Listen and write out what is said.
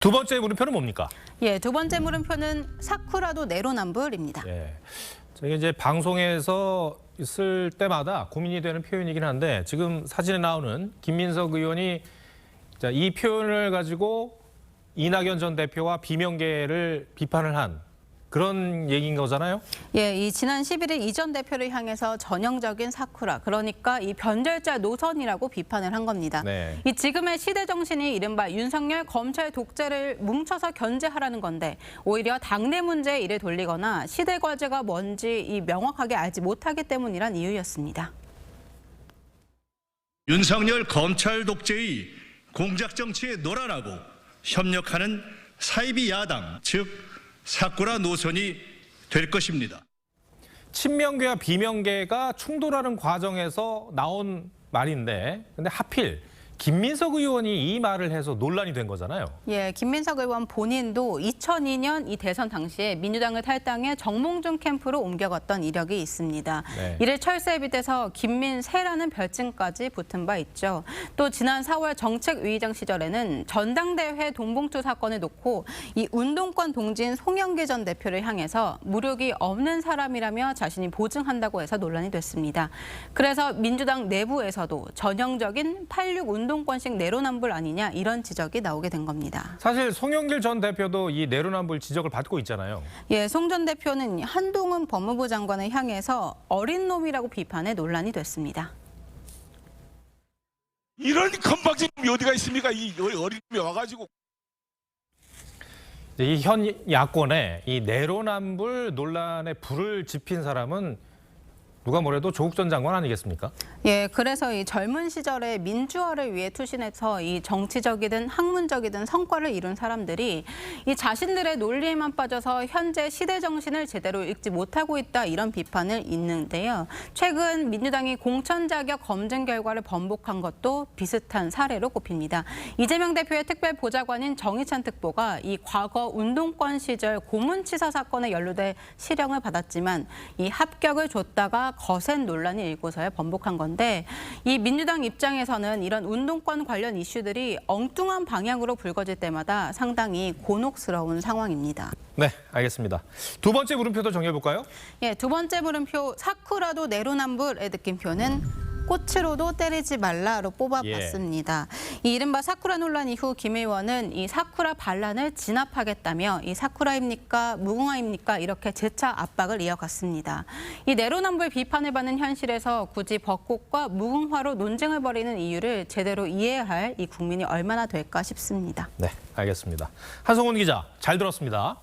두 번째 물음표는 뭡니까? 예, 두 번째 물음표는 사쿠라도 내로남불입니다. 예. 저게 이제 방송에서 쓸 때마다 고민이 되는 표현이긴 한데 지금 사진에 나오는 김민석 의원이 이 표현을 가지고 이낙연 전 대표와 비명계를 비판을 한 그런 얘기인 거잖아요. 예, 이 지난 11일 이 전 대표를 향해서 전형적인 사쿠라, 그러니까 이 변절자 노선이라고 비판을 한 겁니다. 네. 이 지금의 시대 정신이 이른바 윤석열 검찰 독재를 뭉쳐서 견제하라는 건데 오히려 당내 문제에 이를 돌리거나 시대 과제가 뭔지 명확하게 알지 못하기 때문이란 이유였습니다. 윤석열 검찰 독재의 공작 정치에 놀아나고 협력하는 사이비 야당, 즉 사쿠라 노선이 될 것입니다. 친명계와 비명계가 충돌하는 과정에서 나온 말인데 근데 하필 김민석 의원이 이 말을 해서 논란이 된 거잖아요. 예, 김민석 의원 본인도 2002년 이 대선 당시에 민주당을 탈당해 정몽준 캠프로 옮겨갔던 이력이 있습니다. 네. 이를 철새에 빗대서 김민세라는 별칭까지 붙은 바 있죠. 또 지난 4월 정책위의장 시절에는 전당대회 돈봉투 사건을 놓고 이 운동권 동지인 송영길 전 대표를 향해서 무력이 없는 사람이라며 자신이 보증한다고 해서 논란이 됐습니다. 그래서 민주당 내부에서도 전형적인 86 운동권식 내로남불 아니냐 이런 지적이 나오게 된 겁니다. 사실 송영길 전 대표도 이 내로남불 지적을 받고 있잖아요. 예, 송 전 대표는 한동훈 법무부 장관을 향해서 어린 놈이라고 비판해 논란이 됐습니다. 이런 건방짐이 어디가 있습니까? 이 어린이 와가지고. 이 현 야권에 이 내로남불 논란에 불을 지핀 사람은 누가 뭐래도 조국 전 장관 아니겠습니까? 예, 그래서 이 젊은 시절에 민주화를 위해 투신해서 이 정치적이든 학문적이든 성과를 이룬 사람들이 이 자신들의 논리에만 빠져서 현재 시대 정신을 제대로 읽지 못하고 있다 이런 비판을 있는데요. 최근 민주당이 공천 자격 검증 결과를 번복한 것도 비슷한 사례로 꼽힙니다. 이재명 대표의 특별 보좌관인 정의찬 특보가 이 과거 운동권 시절 고문치사 사건에 연루돼 실형을 받았지만 이 합격을 줬다가 거센 논란이 일고서야 번복한 건데 이 민주당 입장에서는 이런 운동권 관련 이슈들이 엉뚱한 방향으로 불거질 때마다 상당히 곤혹스러운 상황입니다. 네, 알겠습니다. 두 번째 물음표도 정해볼까요? 예, 두 번째 물음표 사쿠라도 내로남불의 느낌표는 꽃으로도 때리지 말라로 뽑아봤습니다. 이 이른바 사쿠라 논란 이후 김 의원은 이 사쿠라 반란을 진압하겠다며 이 사쿠라입니까 무궁화입니까 이렇게 재차 압박을 이어갔습니다. 이 내로남불 비판을 받는 현실에서 굳이 벚꽃과 무궁화로 논쟁을 벌이는 이유를 제대로 이해해야 할 이 국민이 얼마나 될까 싶습니다. 네, 알겠습니다. 한성훈 기자, 잘 들었습니다.